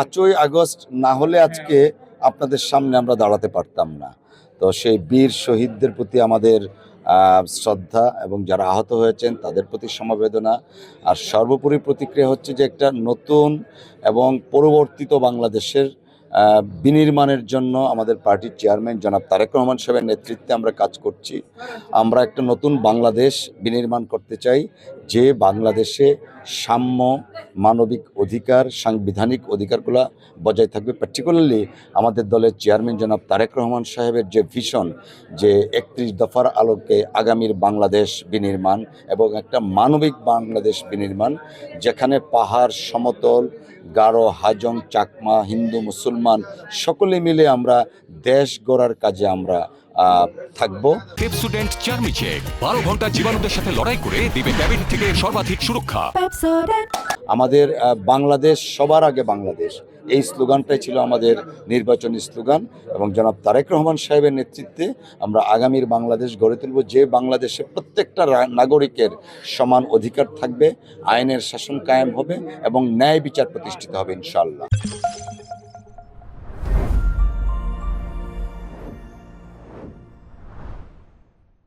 5ই August না হলে আজকে আপনাদের সামনে আমরা দাঁড়াতে পারতাম না। তো সেই বীর শহীদদের প্রতি আমাদের শ্রদ্ধা এবং যারা আহত হয়েছেন তাদের প্রতি সমবেদনা। আর সর্বোপরি প্রতিক্রিয়া হচ্ছে যে একটা নতুন এবং পরিবর্তিত বাংলাদেশের বিনির্মাণের জন্য আমাদের পার্টির চেয়ারম্যান জনাব তারেক রহমান সাহেবের নেতৃত্বে আমরা কাজ করছি। আমরা একটা নতুন বাংলাদেশ বিনির্মাণ করতে চাই, যে বাংলাদেশে সাম্য, মানবিক অধিকার, সাংবিধানিক অধিকারগুলো বজায় থাকবে। পার্টিকুলারলি আমাদের দলের চেয়ারম্যান জনাব তারেক রহমান সাহেবের যে ভিশন, যে 31 দফার আলোকে আগামীর বাংলাদেশ বিনির্মাণ এবং একটা মানবিক বাংলাদেশ বিনির্মাণ, যেখানে পাহাড়, সমতল, গারো, হাজং, চাকমা, হিন্দু, মুসলমান সকলে মিলে আমরা দেশ গড়ার কাজে আমরা থাকবো। পেপসোডেন্ট চার্মি চেক 12 ঘন্টা জীবাণুদের সাথে লড়াই করে দিবে ডায়াবেটিস থেকে সর্বাধিক সুরক্ষা। আমাদের বাংলাদেশ সবার আগে বাংলাদেশ, এই স্লোগানটাই ছিল আমাদের নির্বাচনী স্লোগান এবং জনাব তারেক রহমান সাহেবের নেতৃত্বে আমরা আগামীর বাংলাদেশ গড়ে তুলব, যে বাংলাদেশে প্রত্যেকটা নাগরিকের সমান অধিকার থাকবে, আইনের শাসন কায়েম হবে এবং ন্যায় বিচার প্রতিষ্ঠিত হবে ইনশাআল্লাহ।